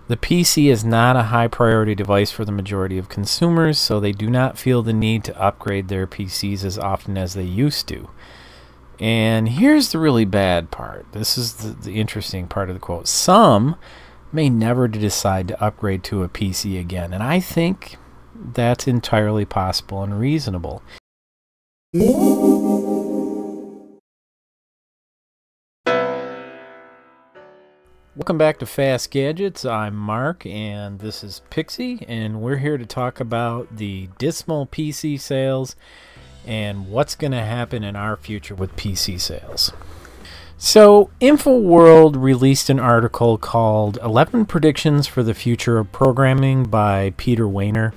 The PC is not a high priority device for the majority of consumers, so they do not feel the need to upgrade their PCs as often as they used to. And here's the really bad part. This is the interesting part of the quote. Some may never decide to upgrade to a PC again, and I think that's entirely possible and reasonable. Welcome back to Fast Gadgets. I'm Mark, and this is Pixie, and we're here to talk about the dismal PC sales and what's going to happen in our future with PC sales. So, InfoWorld released an article called 11 Predictions for the Future of Programming by Peter Wehner.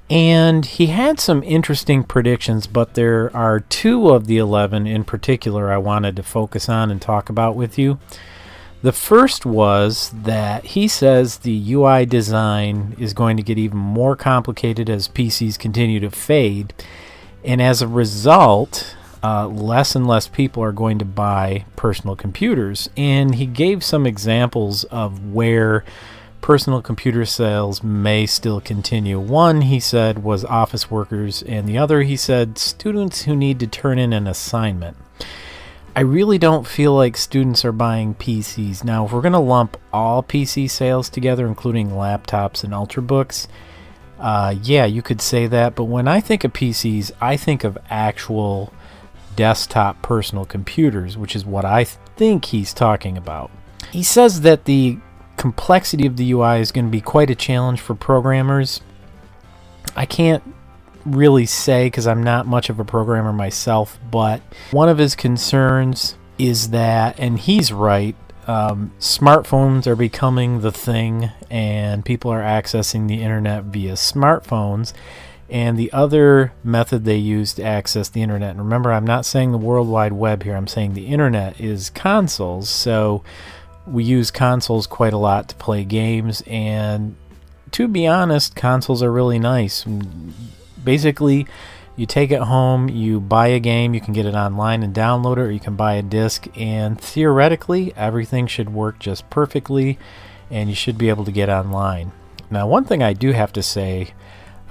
And he had some interesting predictions, but there are two of the 11 in particular I wanted to focus on and talk about with you. The first was that he says the UI design is going to get even more complicated as PCs continue to fade. And as a result, less and less people are going to buy personal computers. And he gave some examples of where personal computer sales may still continue. One, he said, was office workers, and the other, he said, students who need to turn in an assignment. I really don't feel like students are buying PCs. Now, if we're going to lump all PC sales together, including laptops and ultrabooks, yeah, you could say that. But when I think of PCs, I think of actual desktop personal computers, which is what I think he's talking about. He says that the complexity of the UI is going to be quite a challenge for programmers. I can't really say because I'm not much of a programmer myself, but one of his concerns is that, and he's right, smartphones are becoming the thing and people are accessing the internet via smartphones, and the other method they use to access the internet, and remember, I'm not saying the World Wide Web here, I'm saying the internet, is consoles. So we use consoles quite a lot to play games, and to be honest, consoles are really nice. Basically, you take it home, you buy a game, you can get it online and download it, or you can buy a disc, and theoretically everything should work just perfectly and you should be able to get online. Now, one thing I do have to say,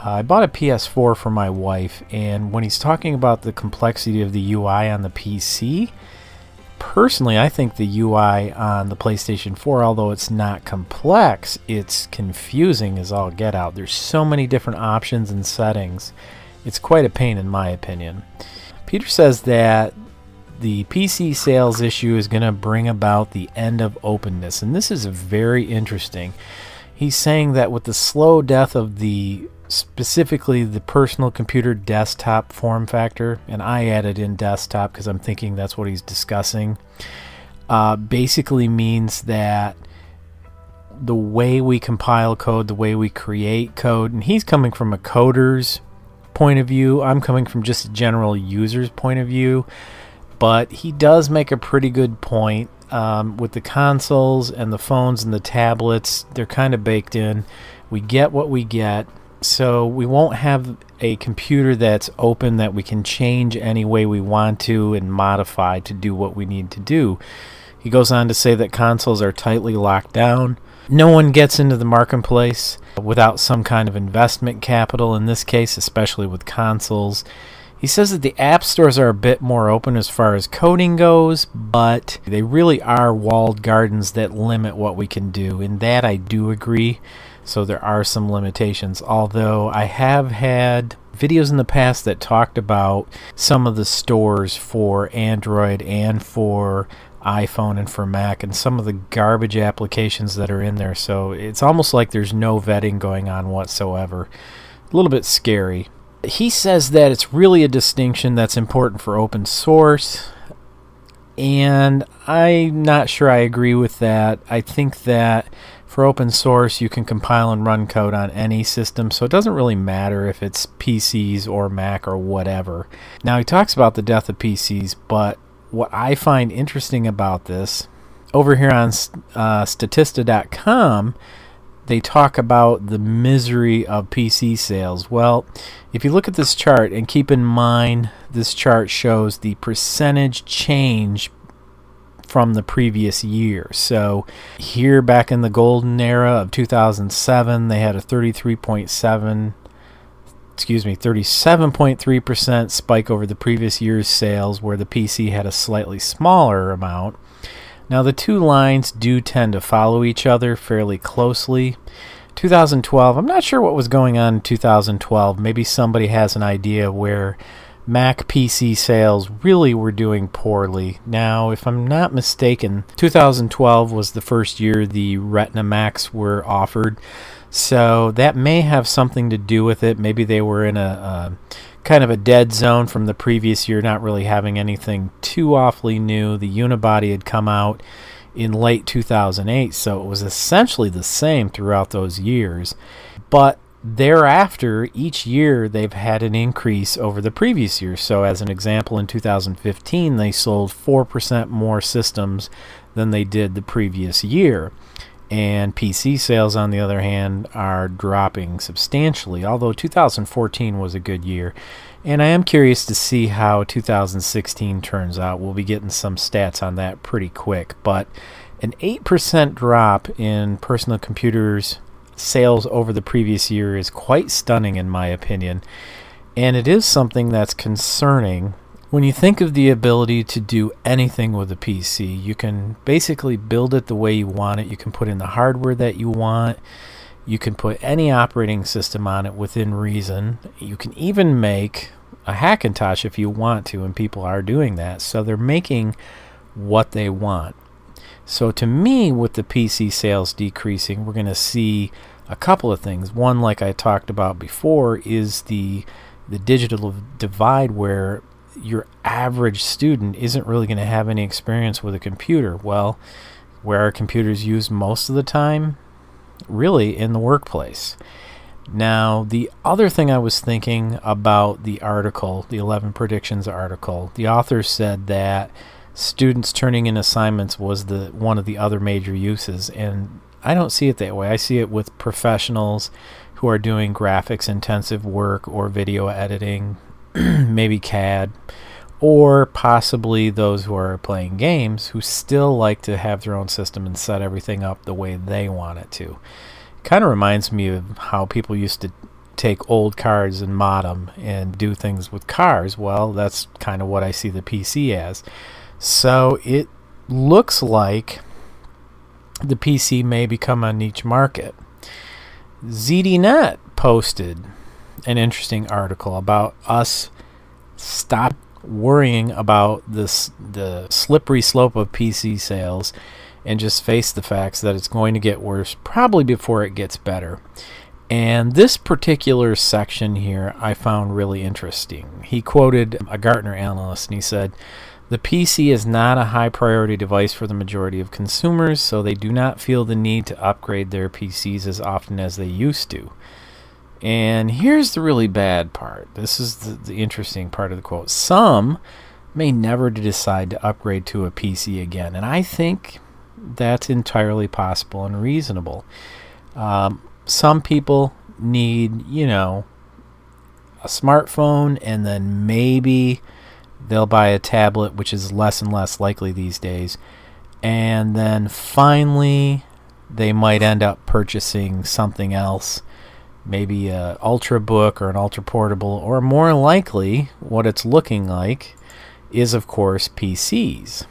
I bought a PS4 for my wife, and when he's talking about the complexity of the UI on the PC, personally, I think the UI on the PlayStation 4, although it's not complex, it's confusing as all get out. There's so many different options and settings. It's quite a pain in my opinion. Peter says that the PC sales issue is going to bring about the end of openness, and this is very interesting. He's saying that with the slow death of specifically the personal computer desktop form factor, and I added in desktop because I'm thinking that's what he's discussing, basically means that the way we compile code, the way we create code, and he's coming from a coder's point of view, I'm coming from just a general user's point of view, but he does make a pretty good point. With the consoles and the phones and the tablets, they're kind of baked in. We get what we get. So we won't have a computer that's open that we can change any way we want to and modify to do what we need to do. He goes on to say that consoles are tightly locked down. No one gets into the marketplace without some kind of investment capital, in this case, especially with consoles. He says that the app stores are a bit more open as far as coding goes, but they really are walled gardens that limit what we can do. In that I do agree. So there are some limitations, although I have had videos in the past that talked about some of the stores for Android and for iPhone and for Mac and some of the garbage applications that are in there. So it's almost like there's no vetting going on whatsoever. A little bit scary. He says that it's really a distinction that's important for open source, and I'm not sure I agree with that. I think that for open source, you can compile and run code on any system, so it doesn't really matter if it's PCs or Mac or whatever. Now, he talks about the death of PCs, but what I find interesting about this, over here on Statista.com, they talk about the misery of PC sales. Well, if you look at this chart, and keep in mind this chart shows the percentage change from the previous year. So here back in the golden era of 2007, they had a 37.3% spike over the previous year's sales, where the PC had a slightly smaller amount. Now the two lines do tend to follow each other fairly closely. 2012, I'm not sure what was going on in 2012. Maybe somebody has an idea where Mac PC sales really were doing poorly. Now, if I'm not mistaken, 2012 was the first year the Retina Macs were offered, so that may have something to do with it. Maybe they were in a kind of a dead zone from the previous year, not really having anything too awfully new. The unibody had come out in late 2008, so it was essentially the same throughout those years. But thereafter, each year they've had an increase over the previous year. So as an example, in 2015 they sold 4% more systems than they did the previous year. And PC sales, on the other hand, are dropping substantially, although 2014 was a good year. And I am curious to see how 2016 turns out. We'll be getting some stats on that pretty quick. But an 8% drop in personal computers sales over the previous year is quite stunning in my opinion. And it is something that's concerning. When you think of the ability to do anything with a PC, you can basically build it the way you want it. You can put in the hardware that you want. You can put any operating system on it within reason. You can even make a Hackintosh if you want to, and people are doing that. So they're making what they want. So to me, with the PC sales decreasing, we're going to see a couple of things. One, like I talked about before, is the digital divide, where your average student isn't really going to have any experience with a computer. Well, where are computers used most of the time? Really in the workplace. Now, the other thing I was thinking about the article, the 11 predictions article, the author said that students turning in assignments was one of the other major uses, and I don't see it that way. I see it with professionals who are doing graphics intensive work or video editing, maybe CAD, or possibly those who are playing games who still like to have their own system and set everything up the way they want it to. Kind of reminds me of how people used to take old cars and mod them and do things with cars. Well, that's kind of what I see the PC as. So it looks like the PC may become a niche market. ZDNet posted an interesting article about us stop worrying about the slippery slope of PC sales and just face the facts that it's going to get worse probably before it gets better. And this particular section here I found really interesting. He quoted a Gartner analyst, and he said, "The PC is not a high priority device for the majority of consumers, so they do not feel the need to upgrade their PCs as often as they used to." And here's the really bad part. This is the interesting part of the quote. Some may never decide to upgrade to a PC again, and I think that's entirely possible and reasonable. Some people need, a smartphone, and then maybe they'll buy a tablet, which is less and less likely these days. And then finally, they might end up purchasing something else, maybe an Ultrabook or an Ultra Portable, or more likely, what it's looking like is, of course, PCs.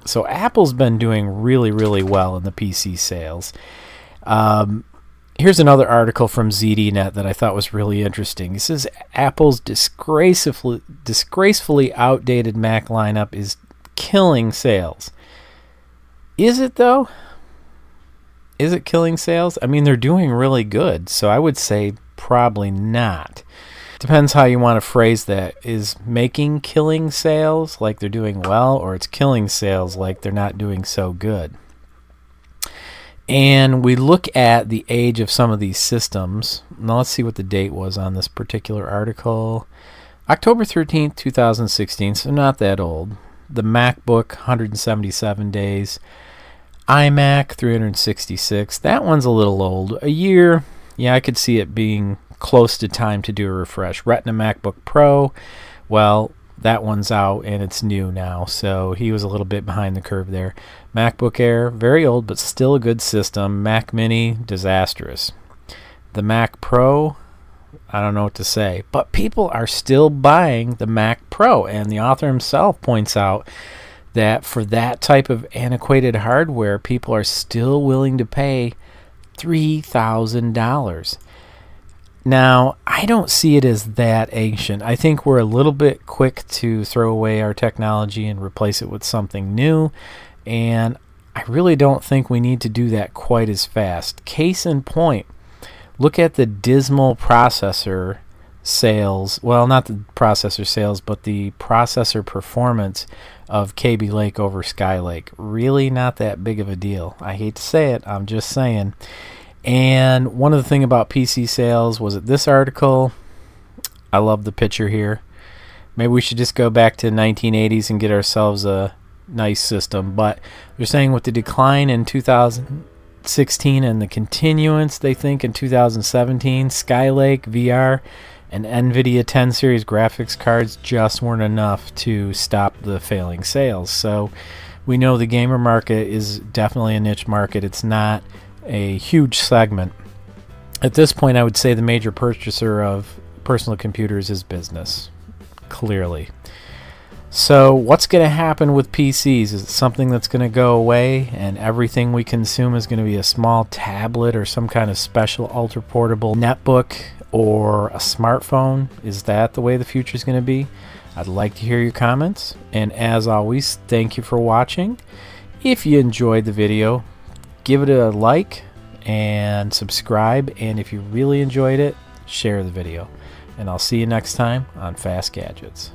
So Apple's been doing really, really well in the PC sales. Here's another article from ZDNet that I thought was really interesting. It says Apple's disgracefully outdated Mac lineup is killing sales. Is it, though? Is it killing sales? I mean, they're doing really good, so I would say probably not. Depends how you want to phrase that. Is making killing sales like they're doing well, or it's killing sales like they're not doing so good? And we look at the age of some of these systems. Now let's see what the date was on this particular article. October 13th, 2016, so not that old. The MacBook, 177 days. iMac, 366. That one's a little old. A year, yeah, I could see it being close to time to do a refresh. Retina MacBook Pro, well, that one's out and it's new now, so he was a little bit behind the curve there. MacBook Air, very old but still a good system. Mac Mini, disastrous. The Mac Pro, I don't know what to say, but people are still buying the Mac Pro, and the author himself points out that for that type of antiquated hardware, people are still willing to pay $3,000. Now, I don't see it as that ancient. I think we're a little bit quick to throw away our technology and replace it with something new, and I really don't think we need to do that quite as fast. Case in point, look at the dismal processor sales. Well, not the processor sales, but the processor performance of KB Lake over Skylake. Really not that big of a deal. I hate to say it, I'm just saying. And one of the things about PC sales was it this article. I love the picture here. Maybe we should just go back to 1980s and get ourselves a nice system. But they're saying with the decline in 2016 and the continuance, they think in 2017, Skylake VR and NVIDIA 10 series graphics cards just weren't enough to stop the failing sales. So we know the gamer market is definitely a niche market. It's not a huge segment. At this point, I would say the major purchaser of personal computers is business, clearly. So what's going to happen with PCs? Is it something that's going to go away and everything we consume is going to be a small tablet or some kind of special ultra portable netbook or a smartphone? Is that the way the future is going to be? I'd like to hear your comments, and as always, thank you for watching. If you enjoyed the video, give it a like and subscribe, and if you really enjoyed it, share the video. And I'll see you next time on Fast Gadgets.